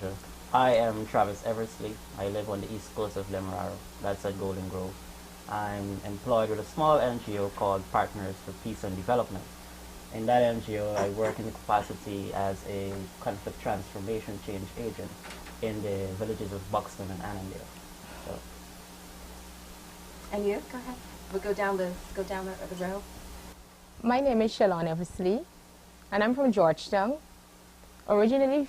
Sure. I am Travis Eversley. I live on the east coast of Demerara. That's at Golden Grove. I'm employed with a small NGO called Partners for Peace and Development. In that NGO, I work in the capacity as a conflict transformation change agent in the villages of Buxton and Annandale. So, And you, go ahead. We'll go down the row. My name is Shellon Eversley, and I'm from Georgetown. Originally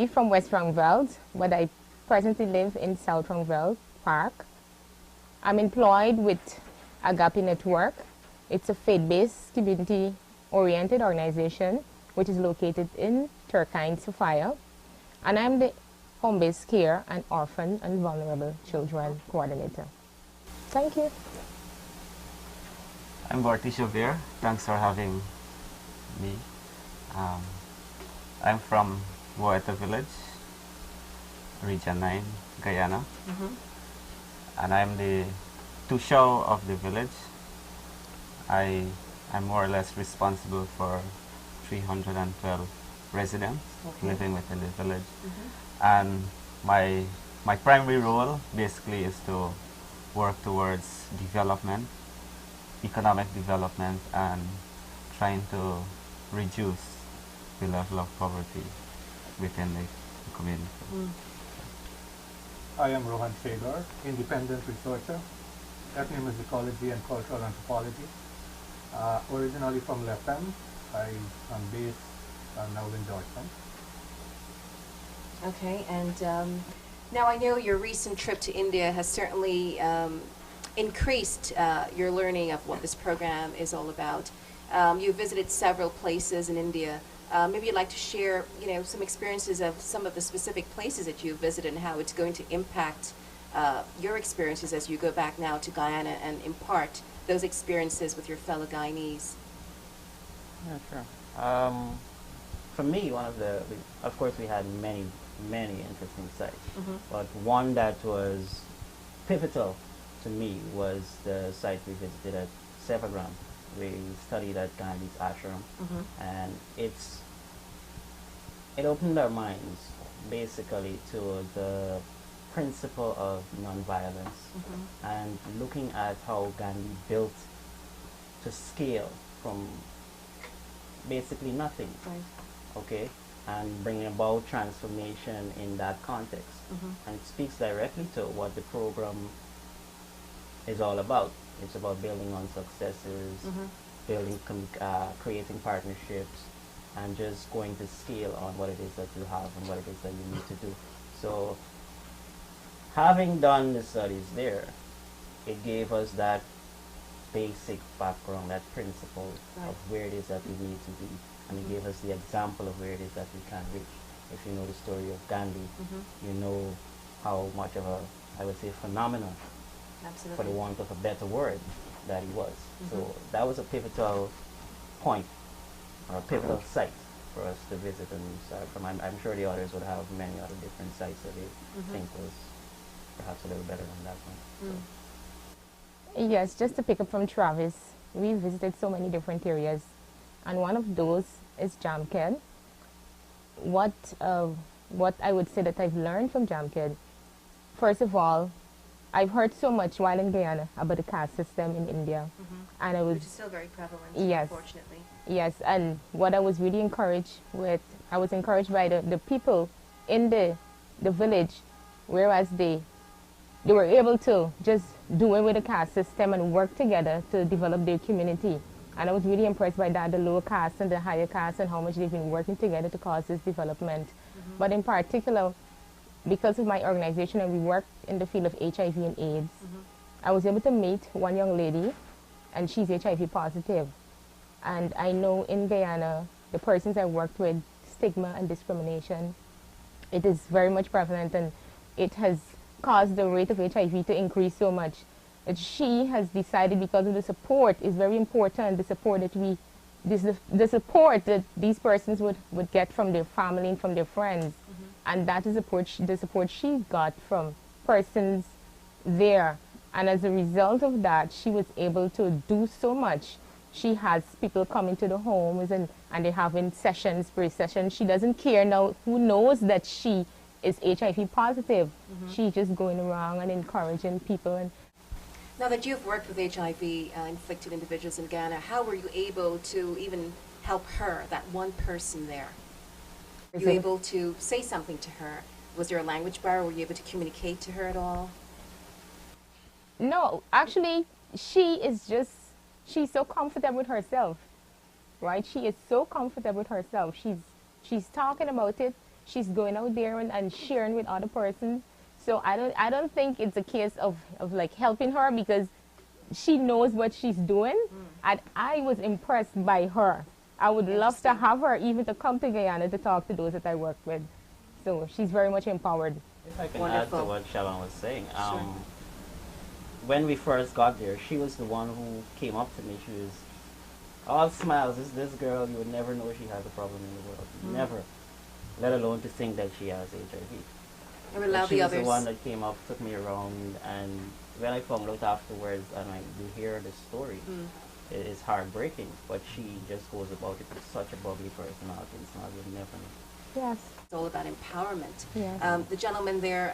from West Rangveld, but I presently live in South Rangveld Park. I'm employed with Agape Network. It's a faith-based, community-oriented organization which is located in Turkine, Sophia. And I'm the home-based care and orphan and vulnerable children coordinator. Thank you. I'm Bertie Xavier. Thanks for having me. I'm from Woeta Village, Region 9, Guyana. And I'm the Tushaw of the village. I'm more or less responsible for 312 residents living within the village. And my primary role basically is to work towards development, economic development, and trying to reduce the level of poverty within the community. I am Rohan Sagar, independent researcher, ethnomusicology and cultural anthropology. Originally from Lefem, I am based now in Georgetown. Okay, and now I know your recent trip to India has certainly increased your learning of what this program is all about. You visited several places in India. Maybe you'd like to share, some experiences of some of the specific places that you visited and how it's going to impact your experiences as you go back now to Guyana and impart those experiences with your fellow Guyanese. yeah, sure. For me, of course, we had many interesting sites, but one that was pivotal to me was the site we visited at Sevagram. We studied at Gandhi's ashram, and it opened our minds basically to the principle of nonviolence and looking at how Gandhi built to scale from basically nothing, okay, and bringing about transformation in that context. And it speaks directly to what the program is all about. It's about building on successes, creating partnerships, and just going to scale on what it is that you have and what it is that you need to do. So, having done the studies there, it gave us that basic background, that principle of where it is that we need to be, and it gave us the example of where it is that we can reach. If you know the story of Gandhi, you know how much of a, I would say, phenomenon, for the want of a better word, that he was. So that was a pivotal point, or a pivotal site for us to visit and start from. I'm sure the others would have many other different sites that they think was perhaps a little better than that one. So. Yes, just to pick up from Travis, we visited so many different areas, and one of those is Jamked. What I would say that I've learned from Jamked, first of all, I've heard so much while in Guyana about the caste system in India, and I was Which is still very prevalent, yes, unfortunately. Yes, and what I was really encouraged with, I was encouraged by the people in the village, whereas they were able to just do away with the caste system and work together to develop their community. And I was really impressed by that, the lower caste and the higher caste, and how much they've been working together to cause this development. But in particular, because of my organization and we work in the field of HIV and AIDS, I was able to meet one young lady, and she's HIV positive. And I know in Guyana, the persons I worked with, stigma and discrimination, it is very much prevalent, and it has caused the rate of HIV to increase so much that she has decided, because of the support is very important, the support that the support that these persons would get from their family and from their friends, and that is the support she got from persons there. And as a result of that, she was able to do so much she has people coming to the homes and they're having sessions, pre-sessions. She doesn't care now who knows that she is HIV positive. She's just going around and encouraging people. And Now that you've worked with HIV inflicted individuals in Ghana, how were you able to even help her, that one person there? Were you able to say something to her? Was there a language barrier? Were you able to communicate to her at all? no, actually, she's so comfortable with herself, right? She is so comfortable with herself. She's talking about it. She's going out there and sharing with other persons. So I don't think it's a case of like helping her, because she knows what she's doing. And I was impressed by her. I would love to have her even to come to Guyana to talk to those that I work with. So she's very much empowered. If I can Wonderful. add to what Shellon was saying, Sure. when we first got there, she was the one who came up to me. She was all smiles. This girl, you would never know she has a problem in the world. Never. Let alone to think that she has HIV. I would allow She the was others. the one that came up, took me around, and when I found out afterwards, and you hear the story, it is heartbreaking. But she just goes about it with such a bubbly personality. It's not, you'll never know. Yes. It's all about empowerment. Yes. The gentleman there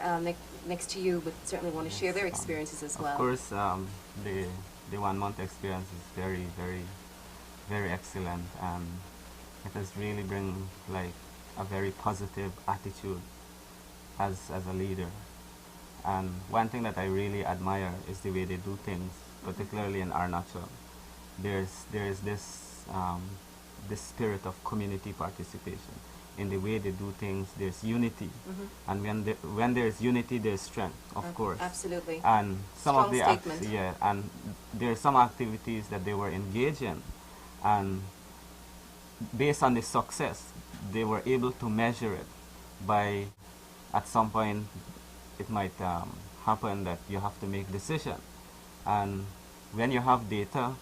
next to you would certainly want to share their experiences as well. Of course, the 1 month experience is very, very, very excellent, and it has really bring like a very positive attitude as a leader. And one thing that I really admire is the way they do things, particularly in our natural. There's this this spirit of community participation. In the way they do things, there's unity, and when there's unity, there's strength, of course. Absolutely. And some Strong of the statement. and there are some activities that they were engaged in, and based on the success, they were able to measure it by, at some point, it might happen that you have to make decision, and when you have data,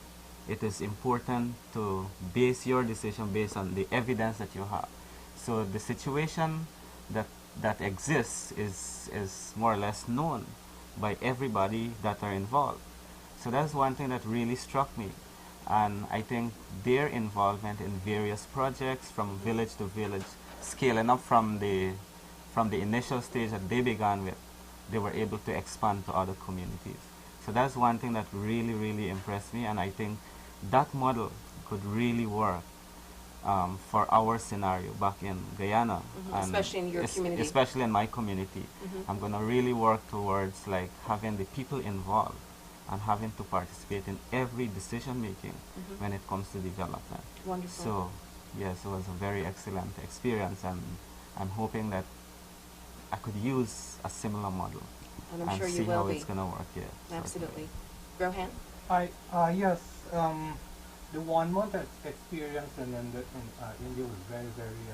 it is important to base your decision based on the evidence that you have. So the situation that exists is more or less known by everybody that are involved. So that's one thing that really struck me. And I think their involvement in various projects from village to village, scaling up from the initial stage that they began with, they were able to expand to other communities. So that's one thing that really, really impressed me, and I think that model could really work for our scenario back in Guyana, and Especially in your community. especially in my community. I'm going to really work towards like having the people involved and having to participate in every decision making when it comes to development. Wonderful. So yes, it was a very excellent experience, and I'm hoping that I could use a similar model And I'm sure see you will how be. it's going to work. Yeah, Absolutely. Rohan? Yes. The 1 month experience in India was very, very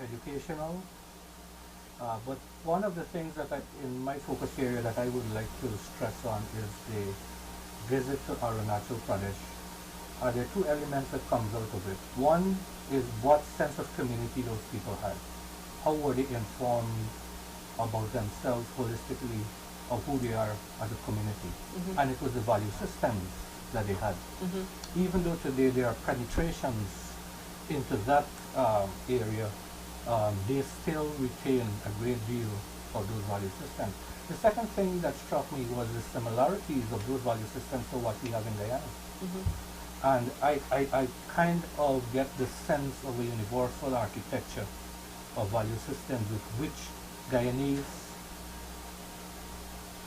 educational. But one of the things that in my focus area that I would like to stress on is the visit to Arunachal Pradesh. There are two elements that comes out of it. One is what sense of community those people had. How were they informed about themselves holistically, of who they are as a community? And it was the value systems that they had. Even though today there are penetrations into that area, they still retain a great deal of those value systems. The second thing that struck me was the similarities of those value systems to what we have in Guyana. And I kind of get the sense of a universal architecture of value systems with which Guyanese,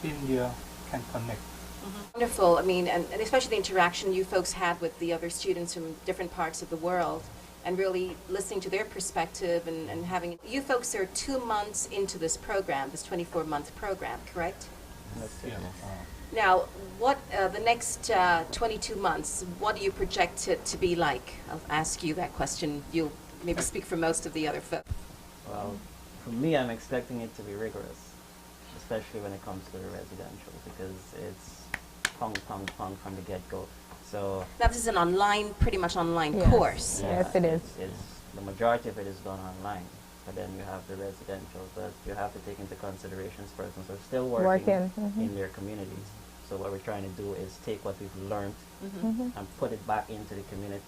India can connect. Wonderful. I mean, and especially the interaction you folks had with the other students from different parts of the world, and really listening to their perspective and having... You folks are 2 months into this program, this 24-month program, correct? That's it. Yeah. Now, what the next 22 months, what do you project it to be like? I'll ask you that question. You'll maybe speak for most of the other folks. Well, for me, I'm expecting it to be rigorous, especially when it comes to the residential, because it's pong from the get-go. So Now, this is an online, pretty much online Yes. course. Yes, it is. It's the majority of it is done online, but then you have the residential. But you have to take into considerations persons are still working Working, in their communities. So what we're trying to do is take what we've learned Mm-hmm. and put it back into the community.